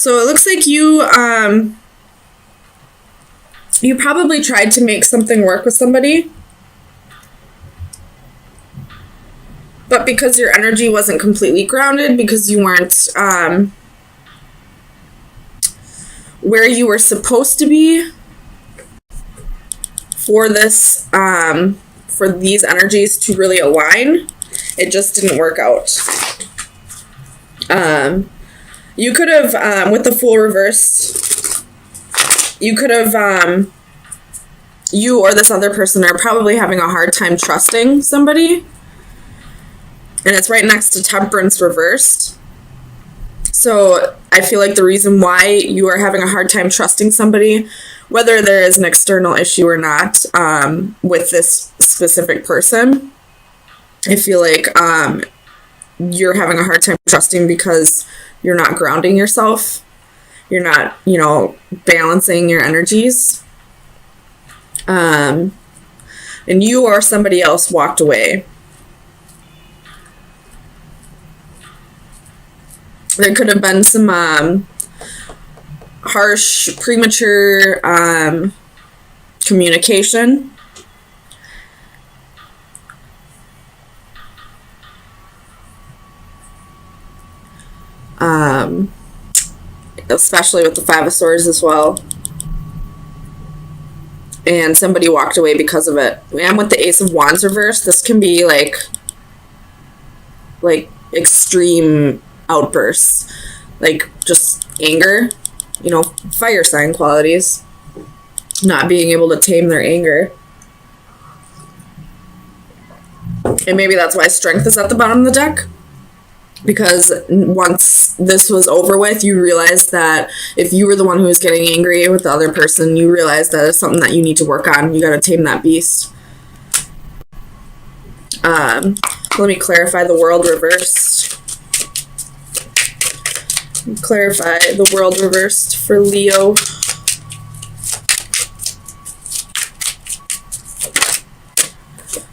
So it looks like you probably tried to make something work with somebody, but because your energy wasn't completely grounded, because you weren't where you were supposed to be for this, for these energies to really align, it just didn't work out. You could have, with the Fool reversed, you could have, you or this other person are probably having a hard time trusting somebody. And it's right next to Temperance reversed. So I feel like the reason why you are having a hard time trusting somebody, whether there is an external issue or not, with this specific person, I feel like you're having a hard time trusting because you're not grounding yourself. You're not, balancing your energies. And you or somebody else walked away. There could have been some harsh, premature communication. Especially with the Five of Swords as well. And somebody walked away because of it. And with the Ace of Wands reversed, this can be like extreme outbursts, like just anger, fire sign qualities, not being able to tame their anger. And maybe that's why Strength is at the bottom of the deck, because once this was over with, you realized that if you were the one who was getting angry with the other person, you realized that it's something that you need to work on. You got to tame that beast. Let me clarify the World reversed. Clarify the World reversed for Leo.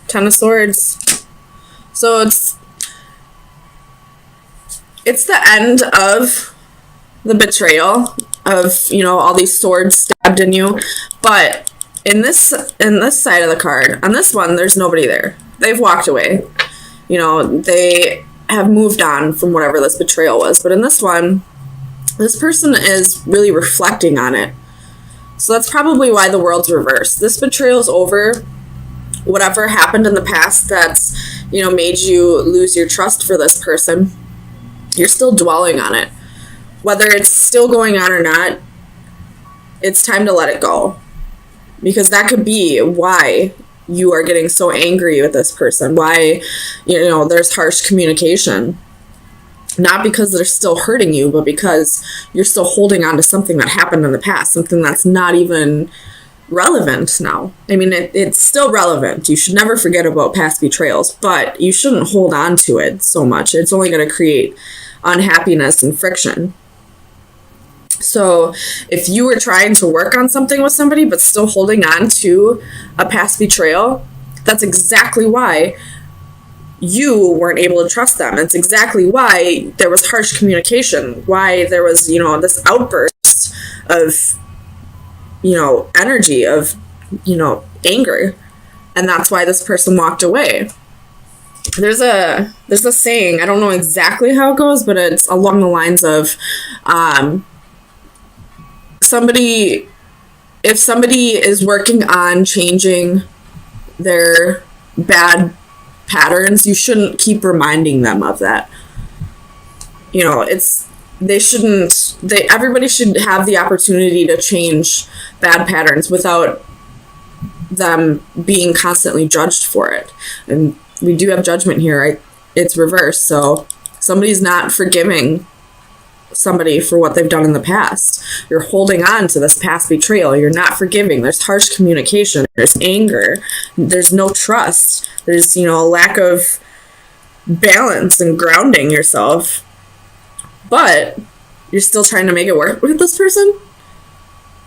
Ten of Swords. So it's the end of the betrayal of, all these swords stabbed in you. But in this side of the card, on this one, there's nobody there. They've walked away. They have moved on from whatever this betrayal was. But in this one, this person is really reflecting on it. So that's probably why the World's reversed. This betrayal's over. Whatever happened in the past that's, made you lose your trust for this person, you're still dwelling on it. Whether it's still going on or not, it's time to let it go. Because that could be why you are getting so angry with this person. Why, there's harsh communication. Not because they're still hurting you, but because you're still holding on to something that happened in the past. Something that's not even relevant now. I mean, it's still relevant. You should never forget about past betrayals, but you shouldn't hold on to it so much. It's only going to create unhappiness and friction. So if you were trying to work on something with somebody but still holding on to a past betrayal, that's exactly why you weren't able to trust them. It's exactly why there was harsh communication, why there was, this outburst of, energy, of, anger. And that's why this person walked away. There's a saying, I don't know exactly how it goes, but it's along the lines of, if somebody is working on changing their bad patterns, you shouldn't keep reminding them of that. Everybody should have the opportunity to change bad patterns without them being constantly judged for it. And we do have judgment here, right? It's reversed. So somebody's not forgiving somebody for what they've done in the past. You're holding on to this past betrayal. You're not forgiving. There's harsh communication. There's anger. There's no trust. There's, a lack of balance and grounding yourself. But you're still trying to make it work with this person?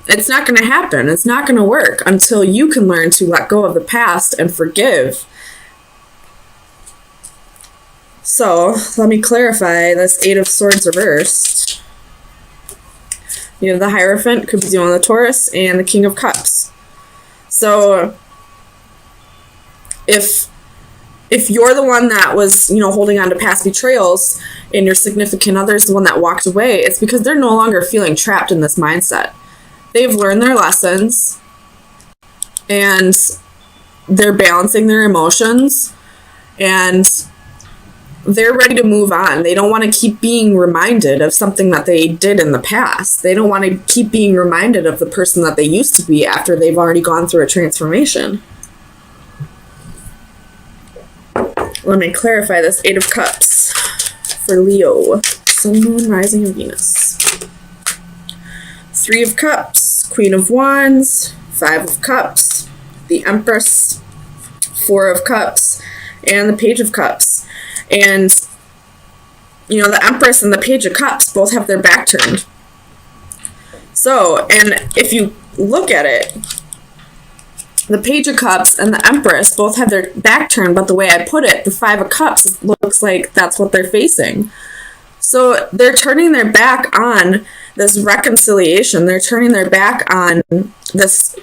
It's not going to happen. It's not going to work until you can learn to let go of the past and forgive. So, let me clarify this Eight of Swords reversed. You have the Hierophant, could be dealing with the Taurus, and the King of Cups. So if you're the one that was, holding on to past betrayals and your significant other is the one that walked away, it's because they're no longer feeling trapped in this mindset. They've learned their lessons and they're balancing their emotions and they're ready to move on. They don't want to keep being reminded of something that they did in the past. They don't want to keep being reminded of the person that they used to be after they've already gone through a transformation. Let me clarify this. 8 of Cups for Leo. Sun, Moon, Rising, and Venus. 3 of Cups, Queen of Wands, 5 of Cups, the Empress, 4 of Cups, and the Page of Cups. And, the Empress and the Page of Cups both have their back turned. So, and if you look at it, the Page of Cups and the Empress both have their back turned, but the way I put it, the 5 of Cups looks like that's what they're facing. So they're turning their back on this reconciliation. They're turning their back on this,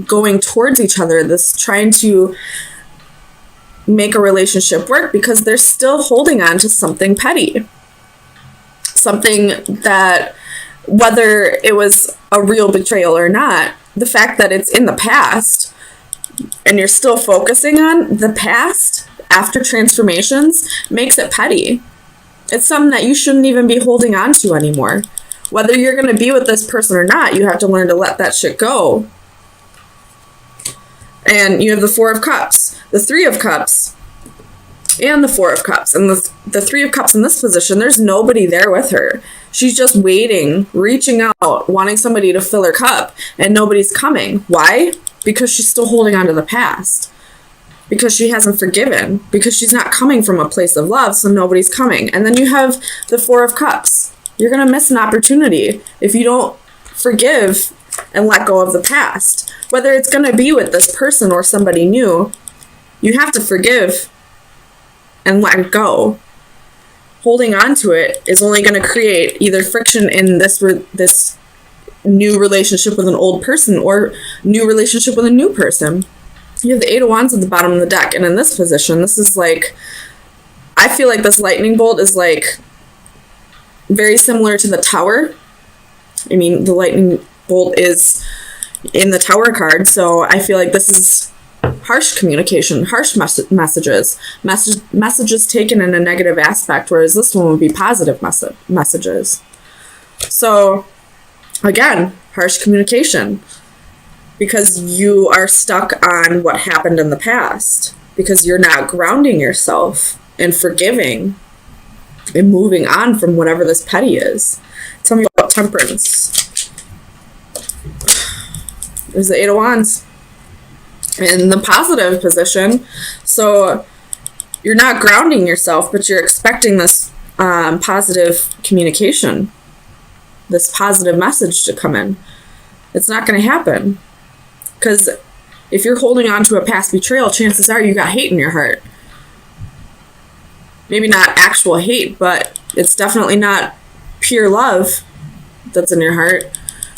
going towards each other, this trying to make a relationship work because they're still holding on to something petty. Something that, whether it was a real betrayal or not, the fact that it's in the past and you're still focusing on the past after transformations makes it petty. It's something that you shouldn't even be holding on to anymore. Whether you're going to be with this person or not, you have to learn to let that shit go. And you have the 4 of Cups, the 3 of Cups, and the 4 of Cups. And the 3 of Cups in this position, there's nobody there with her. She's just waiting, reaching out, wanting somebody to fill her cup, and nobody's coming. Why? Because she's still holding on to the past. Because she hasn't forgiven. Because she's not coming from a place of love, so nobody's coming. And then you have the 4 of Cups. You're going to miss an opportunity if you don't forgive and let go of the past. Whether it's going to be with this person or somebody new, you have to forgive and let it go. Holding on to it is only going to create either friction in this new relationship with an old person or new relationship with a new person. You have the 8 of Wands at the bottom of the deck, and in this position, this is like, I feel like this lightning bolt is like very similar to the Tower. I mean, the lightning bolt is in the Tower card, so I feel like this is harsh communication, harsh messages taken in a negative aspect, whereas this one would be positive messages. So, again, harsh communication, because you are stuck on what happened in the past, because you're not grounding yourself and forgiving and moving on from whatever this petty is. Tell me about Temperance. There's the 8 of Wands in the positive position. So you're not grounding yourself, but you're expecting this positive communication, this positive message to come in. It's not going to happen. Because if you're holding on to a past betrayal, chances are you got hate in your heart. Maybe not actual hate, but it's definitely not pure love that's in your heart.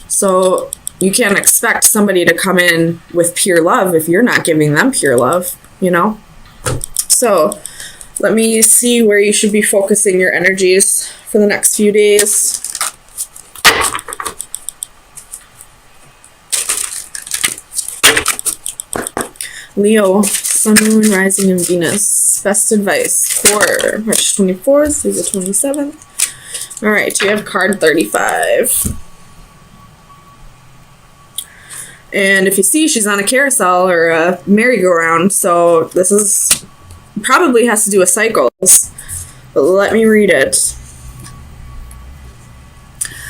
So you can't expect somebody to come in with pure love if you're not giving them pure love, So let me see where you should be focusing your energies for the next few days. Leo, Sun, Moon, Rising, and Venus. Best advice for March 24th through the 27th. Alright, you have card 35. And if you see, she's on a carousel or a merry-go-round, so this is probably has to do with cycles. But let me read it.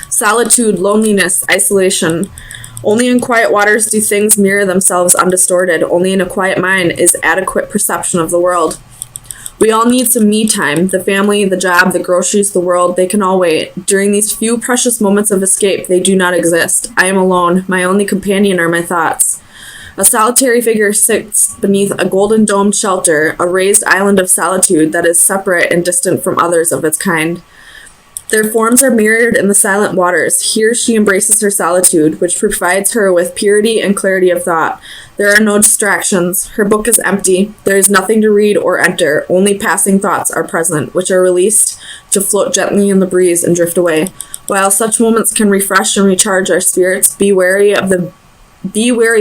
Solitude, loneliness, isolation. Only in quiet waters do things mirror themselves undistorted. Only in a quiet mind is adequate perception of the world. We all need some me time. The family, the job, the groceries, the world, they can all wait. During these few precious moments of escape, they do not exist. I am alone. My only companion are my thoughts. A solitary figure sits beneath a golden domed shelter, a raised island of solitude that is separate and distant from others of its kind. Their forms are mirrored in the silent waters. Here she embraces her solitude, which provides her with purity and clarity of thought. There are no distractions. Her book is empty. There is nothing to read or enter. Only passing thoughts are present, which are released to float gently in the breeze and drift away. While such moments can refresh and recharge our spirits, be wary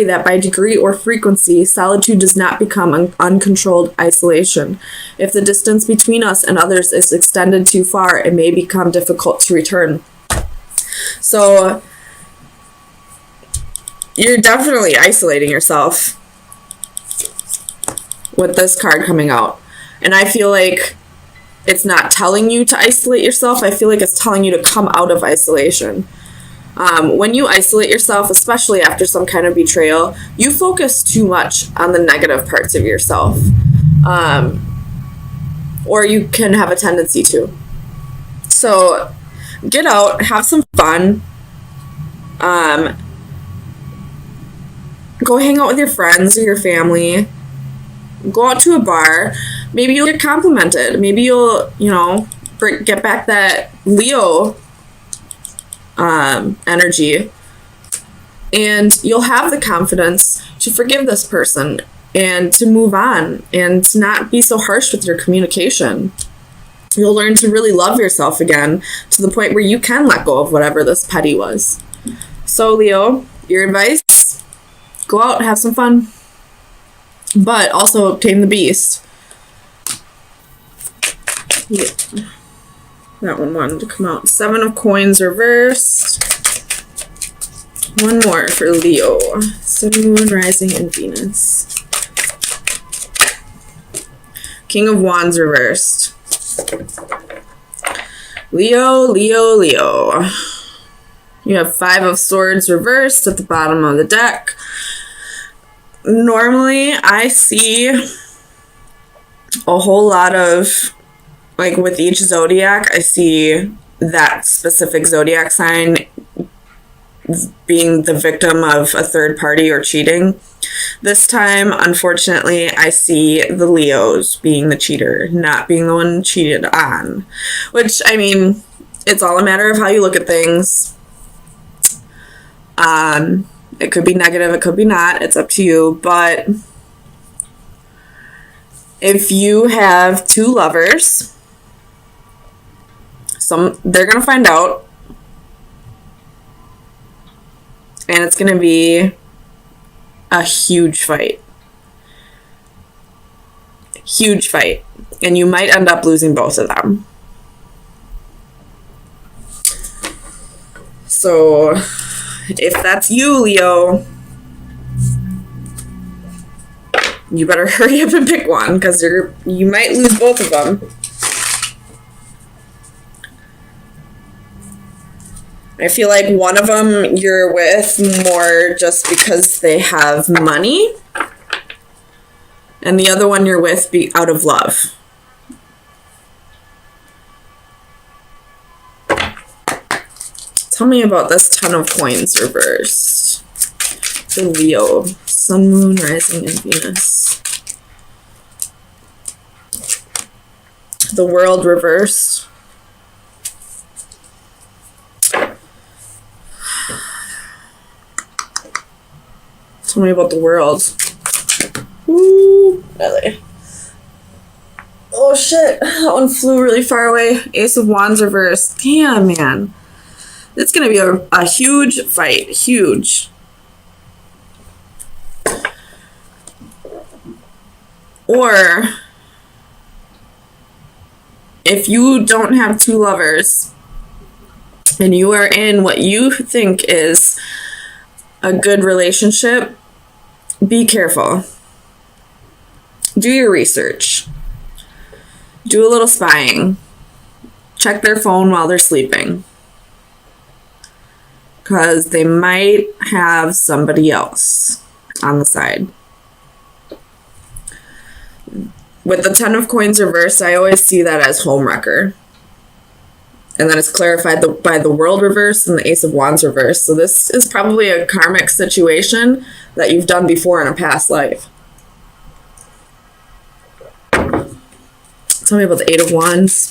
that by degree or frequency, solitude does not become uncontrolled isolation. If the distance between us and others is extended too far, it may become difficult to return. So, you're definitely isolating yourself with this card coming out. And I feel like it's not telling you to isolate yourself. I feel like it's telling you to come out of isolation. When you isolate yourself, especially after some kind of betrayal, you focus too much on the negative parts of yourself. Or you can have a tendency to. So, get out, have some fun. Go hang out with your friends or your family. Go out to a bar. Maybe you'll get complimented. Maybe you'll, get back that Leo energy, and you'll have the confidence to forgive this person and to move on and to not be so harsh with your communication. You'll learn to really love yourself again to the point where you can let go of whatever this petty was. So, Leo, your advice, go out, have some fun, but also tame the beast. Yeah. That one wanted to come out. 7 of Coins reversed. One more for Leo. Sun, Moon, Rising, and Venus. King of Wands reversed. Leo, Leo, Leo. You have 5 of Swords reversed at the bottom of the deck. Normally, I see a whole lot of, like with each zodiac, I see that specific zodiac sign being the victim of a third party or cheating. This time, unfortunately, I see the Leos being the cheater, not being the one cheated on. Which, I mean, it's all a matter of how you look at things. It could be negative, it could be not. It's up to you. But if you have 2 lovers, they're going to find out. And it's going to be a huge fight. Huge fight. And you might end up losing both of them. So, if that's you, Leo, you better hurry up and pick one, because you might lose both of them. I feel like one of them you're with more just because they have money, and the other one you're with out of love. Tell me about this 10 of Coins reversed. For Leo, Sun, Moon, Rising, and Venus. The World reversed. Tell me about the World. Ooh, really? Oh shit, that one flew really far away. Ace of Wands reversed. Damn, man. It's gonna be a huge fight. Huge. Or, if you don't have 2 lovers, and you are in what you think is a good relationship, be careful. Do your research. Do a little spying. Check their phone while they're sleeping. Because they might have somebody else on the side. With the 10 of Coins reversed, I always see that as homewrecker. And then it's clarified by the World reverse and the Ace of Wands reverse. So this is probably a karmic situation that you've done before in a past life. Tell me about the 8 of Wands.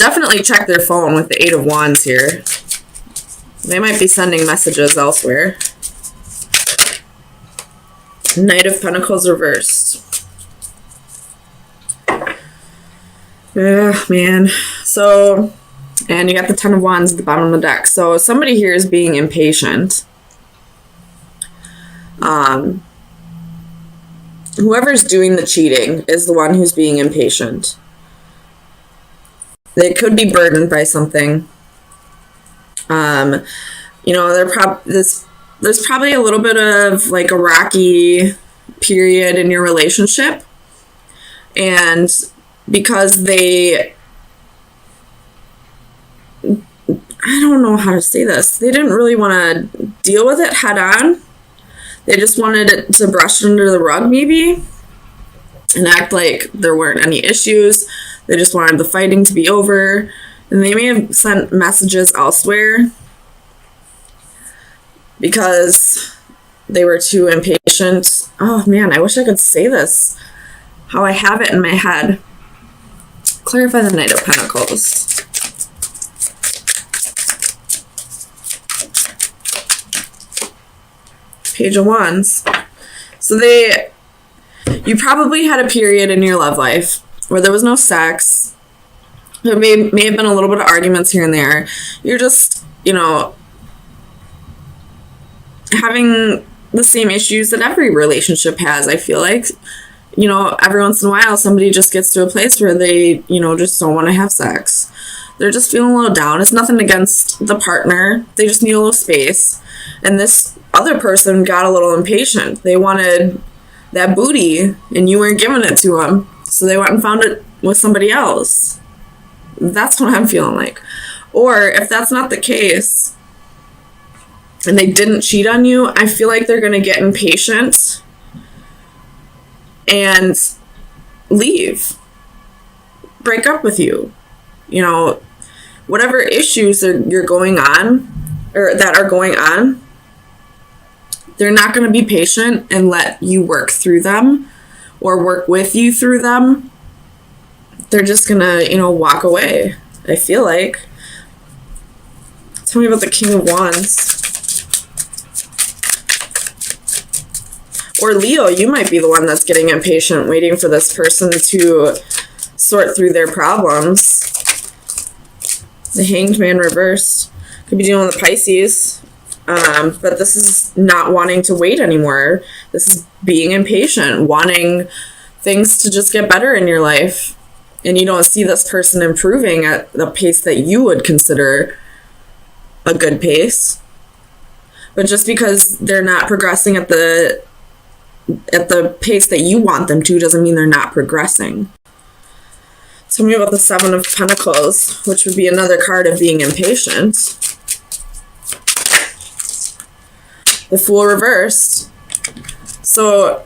definitely check their phone with the Eight of Wands here. They might be sending messages elsewhere. Knight of Pentacles reversed. Yeah, man. So, and you got the Ten of Wands at the bottom of the deck. So somebody here is being impatient. Whoever's doing the cheating is the one who's being impatient. They could be burdened by something. You know, there's probably a little bit of like a rocky period in your relationship. And because I don't know how to say this. They didn't really want to deal with it head on. They just wanted it to brush it under the rug, maybe, and act like there weren't any issues. They just wanted the fighting to be over. And they may have sent messages elsewhere because they were too impatient. Oh, man, I wish I could say this how I have it in my head. Clarify the Knight of Pentacles. Page of Wands. So you probably had a period in your love life where there was no sex. There may have been a little bit of arguments here and there. You're just, you know, having the same issues that every relationship has, I feel like. You know, every once in a while, somebody just gets to a place where they, you know, just don't want to have sex. They're just feeling a little down. It's nothing against the partner. They just need a little space. And this other person got a little impatient. They wanted that booty, and you weren't giving it to them. So they went and found it with somebody else. That's what I'm feeling like. Or if that's not the case, and they didn't cheat on you, I feel like they're going to get impatient and leave. Break up with you. You know, whatever issues you're going on, or that are going on, they're not going to be patient and let you work through them or work with you through them. They're just going to, you know, walk away, I feel like. Tell me about the King of Wands. Or Leo, you might be the one that's getting impatient, waiting for this person to sort through their problems. The Hanged Man reversed. Could be dealing with the Pisces. But this is not wanting to wait anymore. This is being impatient, wanting things to just get better in your life. And you don't see this person improving at the pace that you would consider a good pace. But just because they're not progressing at the pace that you want them to doesn't mean they're not progressing. Tell me about the Seven of Pentacles, which would be another card of being impatient. The Fool reversed. So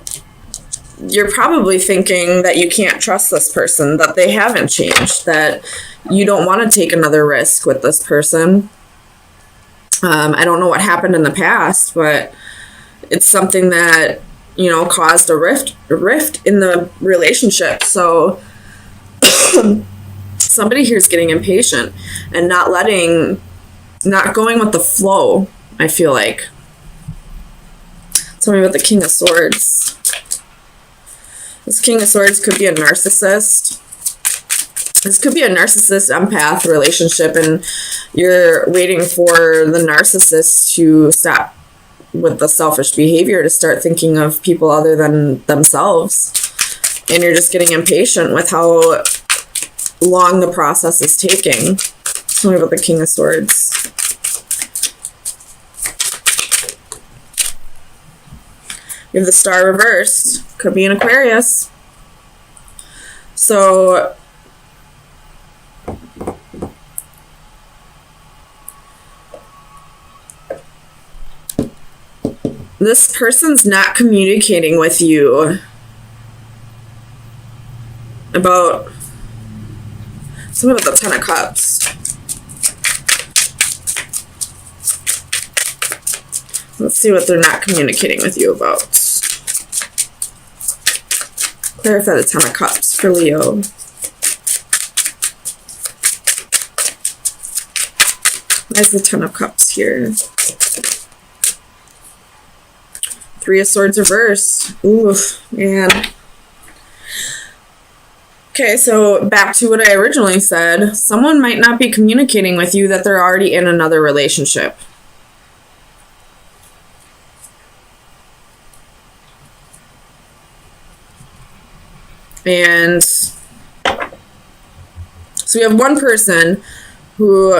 you're probably thinking that you can't trust this person, that they haven't changed, that you don't want to take another risk with this person. I don't know what happened in the past, but it's something that, you know, caused a rift in the relationship. So somebody here is getting impatient and not going with the flow, I feel like. Tell me about the King of Swords. This King of Swords could be a narcissist. This could be a narcissist empath relationship, and you're waiting for the narcissist to stop with the selfish behavior, to start thinking of people other than themselves. And you're just getting impatient with how long the process is taking. Tell me about the King of Swords. You have the Star reversed. Could be an Aquarius. So this person's not communicating with you about something about the Ten of Cups. Let's see what they're not communicating with you about. Clarify the Ten of Cups for Leo. Why is the Ten of Cups here? Three of Swords reversed. Ooh, man. Okay, so back to what I originally said. Someone might not be communicating with you that they're already in another relationship. And so we have one person who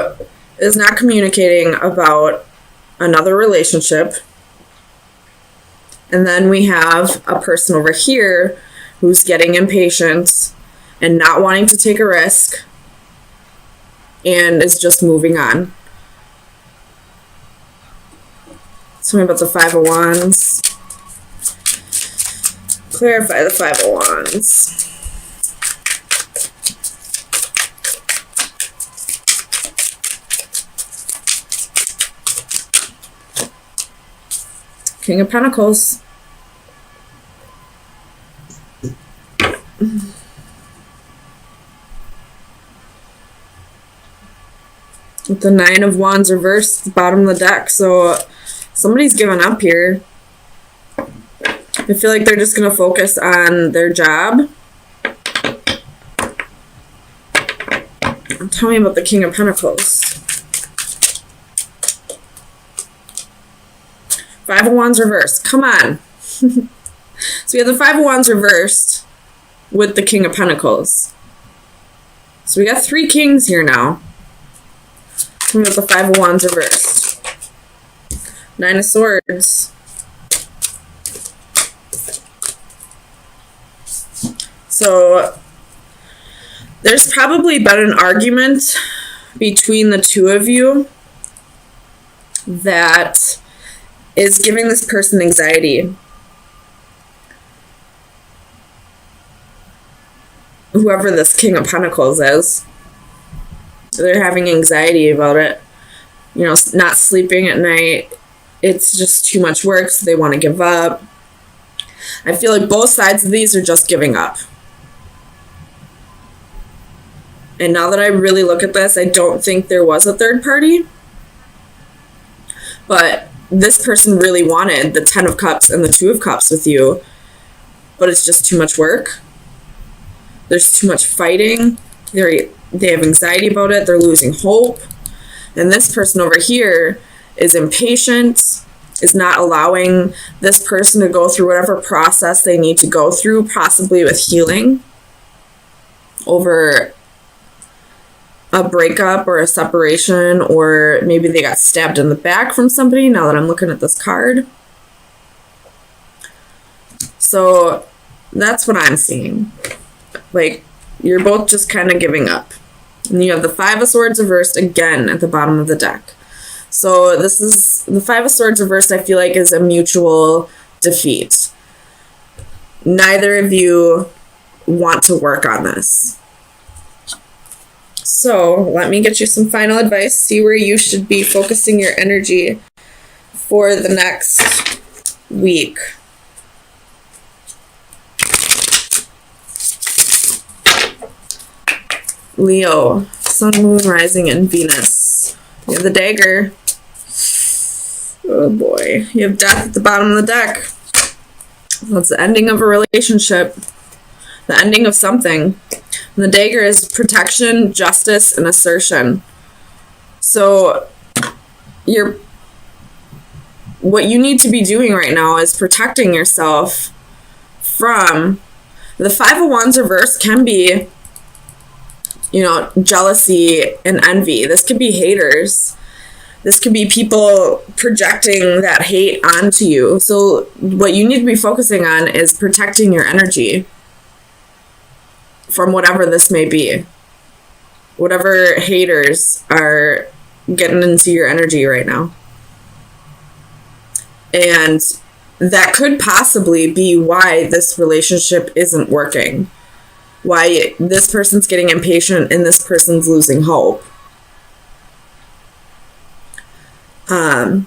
is not communicating about another relationship. And then we have a person over here who's getting impatient and not wanting to take a risk and is just moving on. Tell me about the Five of Wands. Clarify the Five of Wands. King of Pentacles. With the Nine of Wands reversed at the bottom of the deck. So somebody's giving up here. I feel like they're just going to focus on their job. Tell me about the King of Pentacles. Five of Wands reversed. Come on. So we have the Five of Wands reversed with the King of Pentacles. So we got three kings here now. Tell me about the Five of Wands reversed. Nine of Swords. So there's probably been an argument between the two of you that is giving this person anxiety. Whoever this King of Pentacles is, they're having anxiety about it. You know, not sleeping at night. It's just too much work, so they want to give up. I feel like both sides of these are just giving up. And now that I really look at this, I don't think there was a third party. But this person really wanted the Ten of Cups and the Two of Cups with you. But it's just too much work. There's too much fighting. They have anxiety about it. They're losing hope. And this person over here is impatient, is not allowing this person to go through whatever process they need to go through, possibly with healing over a breakup or a separation, or maybe they got stabbed in the back from somebody, now that I'm looking at this card. So that's what I'm seeing. Like, you're both just kind of giving up. And you have the Five of Swords reversed again at the bottom of the deck. So this is, the Five of Swords reversed, I feel like, is a mutual defeat. Neither of you want to work on this. So let me get you some final advice. See where you should be focusing your energy for the next week. Leo, Sun, Moon, Rising, and Venus. You have the Dagger. Oh boy. You have Death at the bottom of the deck. That's the ending of a relationship. The ending of something. And the Dagger is protection, justice, and assertion. So what you need to be doing right now is protecting yourself from the Five of Wands reverse. Can be, you know, jealousy and envy. This could be haters. This could be people projecting that hate onto you. So what you need to be focusing on is protecting your energy from whatever this may be. Whatever haters are getting into your energy right now. And that could possibly be why this relationship isn't working. Why this person's getting impatient and this person's losing hope. I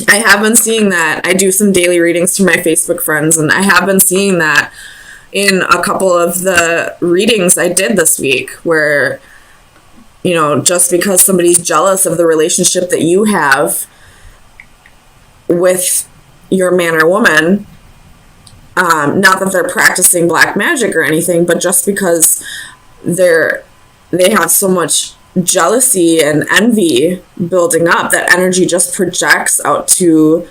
have been seeing that. I do some daily readings to my Facebook friends, and I have been seeing that in a couple of the readings I did this week, where you know, just because somebody's jealous of the relationship that you have with your man or woman, not that they're practicing black magic or anything, but just because they have so much jealousy and envy building up, that energy just projects out to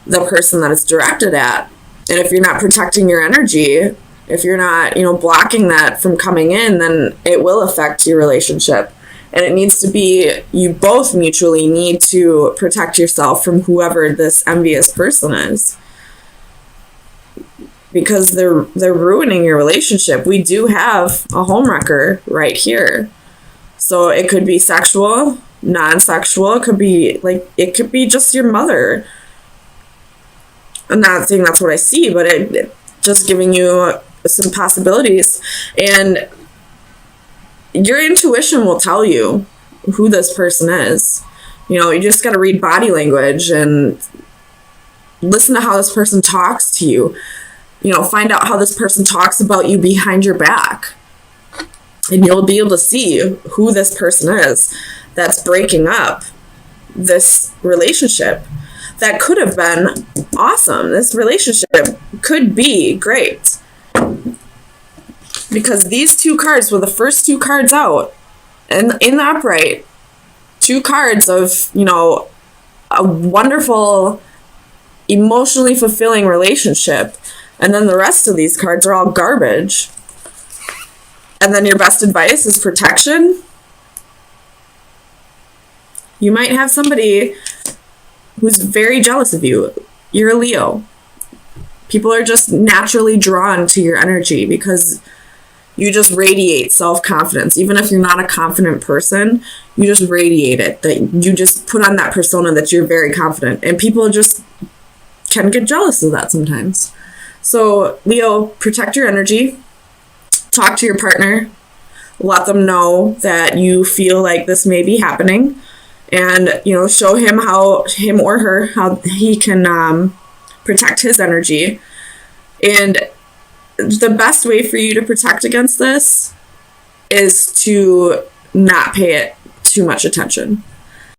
the person that it's directed at. And if you're not protecting your energy, if you're not, you know, blocking that from coming in, then it will affect your relationship. And it needs to be, you both mutually need to protect yourself from whoever this envious person is, because they're ruining your relationship. We do have a homewrecker right here. So it could be sexual, non-sexual, it could be just your mother. I'm not saying that's what I see, but it just giving you some possibilities. And your intuition will tell you who this person is. You know, you just got to read body language and listen to how this person talks to you. You know, find out how this person talks about you behind your back. And you'll be able to see who this person is that's breaking up this relationship that could have been awesome. This relationship could be great. Because these two cards were the first two cards out. And in the upright, two cards of, you know, a wonderful, emotionally fulfilling relationship. And then the rest of these cards are all garbage. And then your best advice is protection. You might have somebody who's very jealous of you. You're a Leo. People are just naturally drawn to your energy because you just radiate self-confidence. Even if you're not a confident person, you just radiate it. That you just put on that persona that you're very confident. And people just can get jealous of that sometimes. So, Leo, protect your energy. Talk to your partner. Let them know that you feel like this may be happening. And, you know, show him or her, how he can protect his energy. And the best way for you to protect against this is to not pay it too much attention.